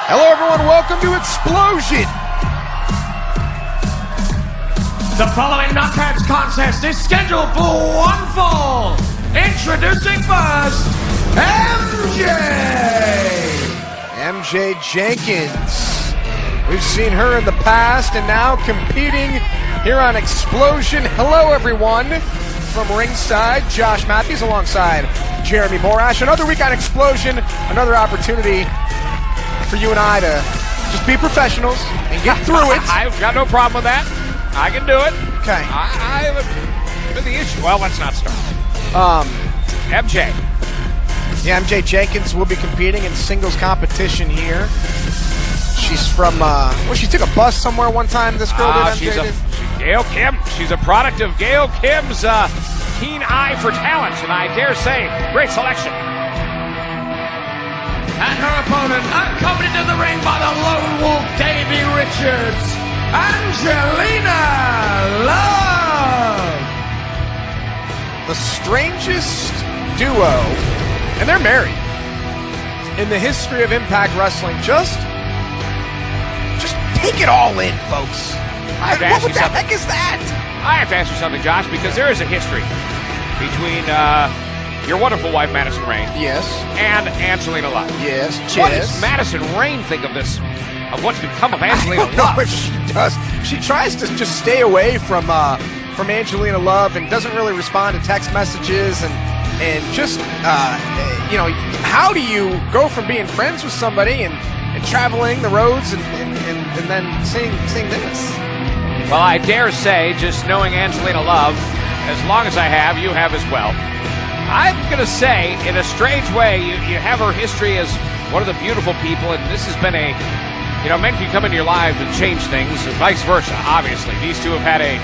Hello everyone, welcome to Xplosion! The following knockouts contest is scheduled for one fall. Introducing first, MJ Jenkins. We've seen her in the past and now competing here on Xplosion. Hello everyone. From ringside, Josh Matthews alongside Jeremy Morash. Another week on Xplosion, another opportunity for you and I to just be professionals and get through it. I've got no problem with that. I can do it. Okay. I have the issue. Well, let's not start. MJ. Yeah, MJ Jenkins will be competing in singles competition here. She's from, she took a bus somewhere one time, this girl did, MJ did. Gail Kim. She's a product of Gail Kim's keen eye for talent, and I dare say, great selection. and her opponent, accompanied to the ring by the lone wolf Davey Richards, Angelina Love. The strangest duo, and they're married, in the history of Impact Wrestling. Just take it all in, folks. What the heck is that? I have to ask you something, Josh, because there is a history between your wonderful wife, Madison Rain. Yes. And Angelina Love. Yes. What does Madison Rain think of this, of what's become of Angelina Love? I don't know if she does. She tries to just stay away from Angelina Love and doesn't really respond to text messages and just, how do you go from being friends with somebody and traveling the roads and then seeing this? Well, I dare say, just knowing Angelina Love, as long as I have, you have as well. I'm going to say, in a strange way, you have her history as one of the beautiful people, and this has been men can come into your lives and change things, and vice versa, obviously. These two have had a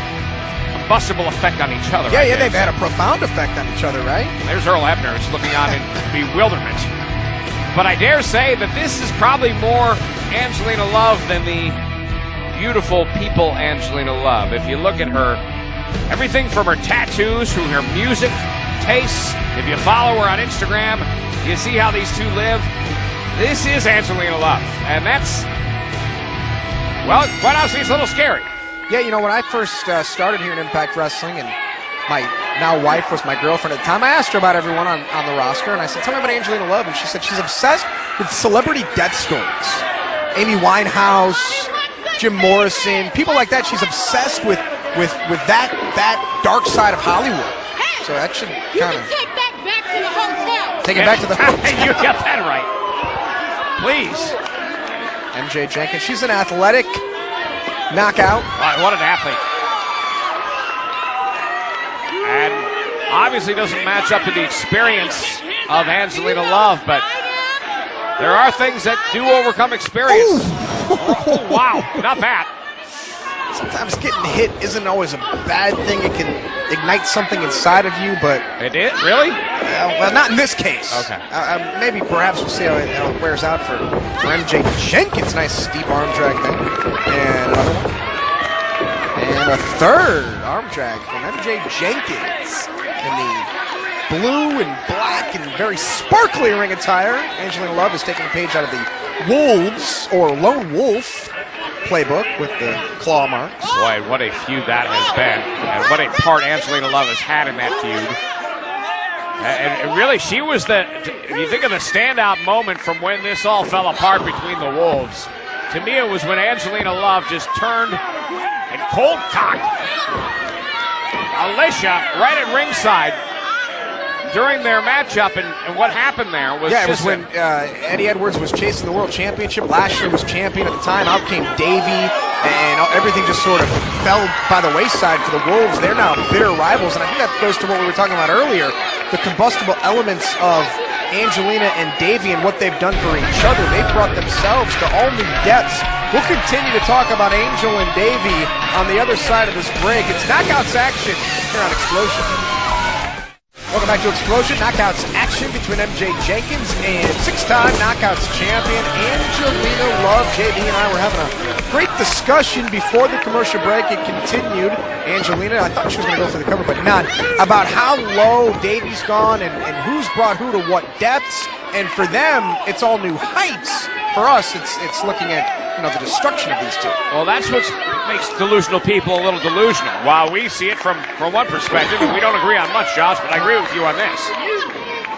combustible effect on each other. Yeah, they've had a profound effect on each other, right? There's Earl Ebner looking on in bewilderment. But I dare say that this is probably more Angelina Love than the beautiful people Angelina Love. If you look at her, everything from her tattoos to her music tastes, if you follow her on Instagram, you see how these two live. This is Angelina Love. And that's, well, quite honestly, it's a little scary. Yeah, when I first started here in Impact Wrestling, and my now wife was my girlfriend at the time, I asked her about everyone on the roster, and I said, tell me about Angelina Love, and she said she's obsessed with celebrity death stories. Amy Winehouse, Jim Morrison, people like that. She's obsessed with that dark side of Hollywood. So that should kind of take that back to the hotel. Take it back to the hotel. You got that right. Please. MJ Jenkins, she's an athletic knockout. What an athlete. And obviously doesn't match up to the experience of Angelina Love, but there are things that do overcome experience. Oh, wow, not that. Sometimes getting hit isn't always a bad thing. It can ignite something inside of you, but... It did? Really? Well, not in this case. Okay. Maybe perhaps we'll see how it wears out for MJ Jenkins. Nice steep arm drag there. And another one. And a third arm drag from MJ Jenkins in the blue and black and very sparkly ring attire. Angelina Love is taking a page out of the Wolves, or Lone Wolf, playbook with the claw marks. Boy, what a feud that has been, and what a part Angelina Love has had in that feud. And really, she was you think of the standout moment from when this all fell apart between the Wolves. To me, it was when Angelina Love just turned and cold cocked Alicia right at ringside during their matchup, and what happened there was it was when Eddie Edwards was chasing the world championship. Lashley was champion at the time. Out came Davey, and everything just sort of fell by the wayside for the Wolves. They're now bitter rivals, and I think that goes to what we were talking about earlier, the combustible elements of Angelina and Davey and what they've done for each other. They've brought themselves to all new depths. We'll continue to talk about Angel and Davey on the other side of this break. It's Knockouts action here on Xplosion. Welcome back to Xplosion. Knockouts action between MJ Jenkins and six-time Knockouts champion Angelina Love. JD and I were having a great discussion before the commercial break. It continued. Angelina, I thought she was going to go for the cover, but not. About how low Davey's gone and who's brought who to what depths. And for them, it's all new heights For us, it's looking at the destruction of these two. Well, that's what makes delusional people a little delusional. While we see it from one perspective, and we don't agree on much, Josh, but I agree with you on this.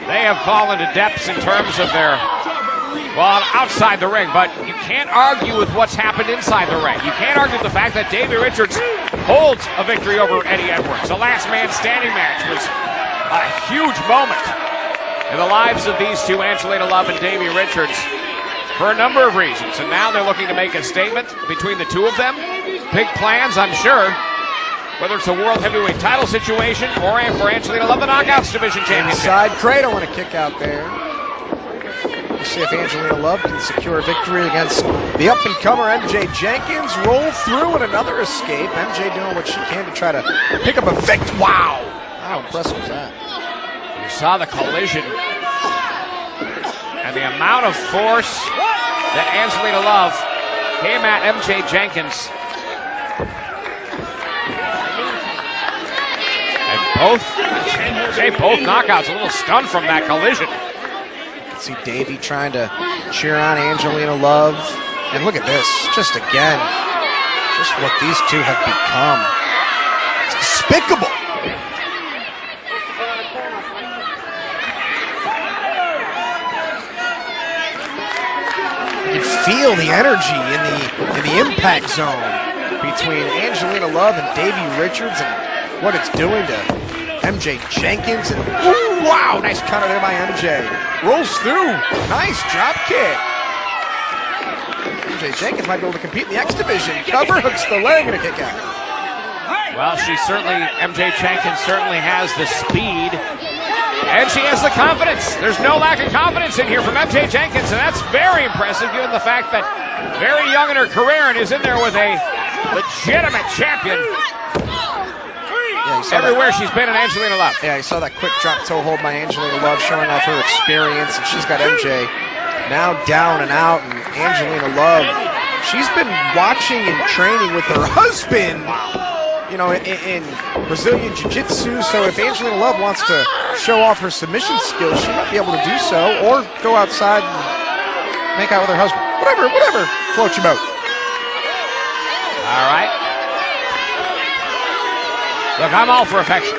They have fallen to depths in terms of their, outside the ring, but you can't argue with what's happened inside the ring. You can't argue with the fact that Davey Richards holds a victory over Eddie Edwards. The last man standing match was a huge moment in the lives of these two, Angelina Love and Davey Richards, for a number of reasons. And now they're looking to make a statement between the two of them. Big plans, I'm sure. Whether it's a World Heavyweight title situation or for Angelina Love, the Knockouts Division Championship. Inside Cradle and a kick out there. We'll see if Angelina Love can secure a victory against the up-and-comer MJ Jenkins. Roll through and another escape. MJ doing what she can to try to pick up a victory. Wow! How impressive was that? You saw the collision and the amount of force that Angelina Love came at MJ Jenkins. Both knockouts, a little stunned from that collision. You can see Davey trying to cheer on Angelina Love. And look at this, just again, just what these two have become. It's despicable. You can feel the energy in the impact zone between Angelina Love and Davey Richards and what it's doing to MJ Jenkins. And ooh, wow, nice counter there by MJ. Rolls through, nice drop kick. MJ Jenkins might be able to compete in the X Division. Cover, hooks the leg, and a kick out. Well, MJ Jenkins certainly has the speed, and she has the confidence. There's no lack of confidence in here from MJ Jenkins, and that's very impressive given the fact that very young in her career and is in there with a legitimate champion. Yeah, everywhere she's been in Angelina Love. Yeah, you saw that quick drop toe hold by Angelina Love showing off her experience, and she's got MJ now down and out, and Angelina Love, she's been watching and training with her husband, in Brazilian Jiu-Jitsu, so if Angelina Love wants to show off her submission skills, she might be able to do so, or go outside and make out with her husband. Whatever floats your boat. All right. Look, I'm all for affection,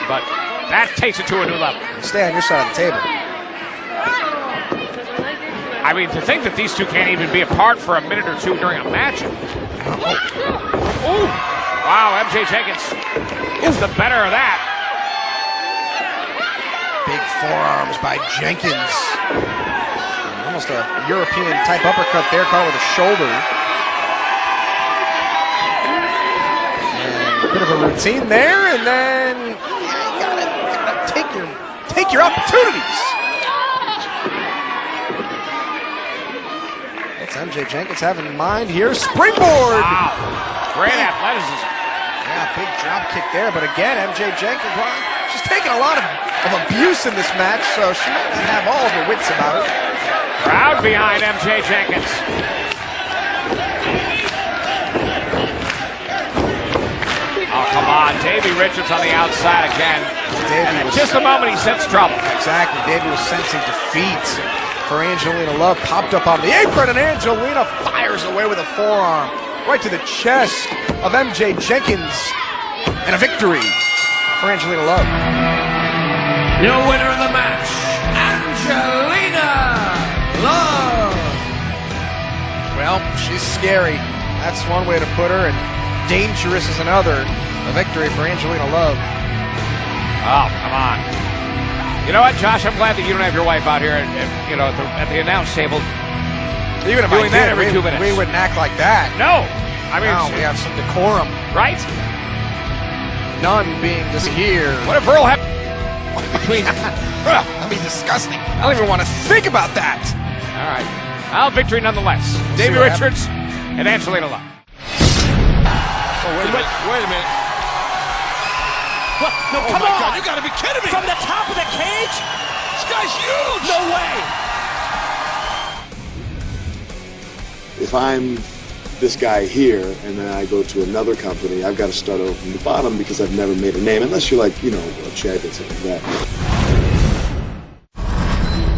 but that takes it to a new level. Stay on your side of the table. I mean, to think that these two can't even be apart for a minute or two during a match. Ooh. Wow, MJ Jenkins gets the better of that. Big forearms by Jenkins. Almost a European-type uppercut there, caught with a shoulder. A bit of a routine there, and then you gotta take your opportunities. What's MJ Jenkins have in mind here? Springboard! Wow, great athleticism. Yeah, big drop kick there, but again, MJ Jenkins, she's taking a lot of abuse in this match, so she might not have all of her wits about it. Crowd behind MJ Jenkins. Oh, come on. Davey Richards on the outside again. Just the moment he sensed trouble. Exactly. Davey was sensing defeat for Angelina Love. Popped up on the apron, and Angelina fires away with a forearm right to the chest of MJ Jenkins. And a victory for Angelina Love. Your winner of the match, Angelina Love. Well, she's scary. That's one way to put her, and dangerous is another. A victory for Angelina Love. Oh, come on. You know what, Josh? I'm glad that you don't have your wife out here at the announce table. Even if doing I did, that every 2 minutes. We wouldn't act like that. No. I mean, no, we have some decorum. Right? None being just here. What if Earl had between... That'd be disgusting. I don't even want to think about that. All right. Well, victory nonetheless. Davey Richards and Angelina Love. Wait a minute. What? No, Oh come my on! God, you gotta be kidding me! From the top of the cage? This guy's huge! No way! If I'm this guy here and then I go to another company, I've got to start over from the bottom because I've never made a name, unless you're like, a Chad and something like that.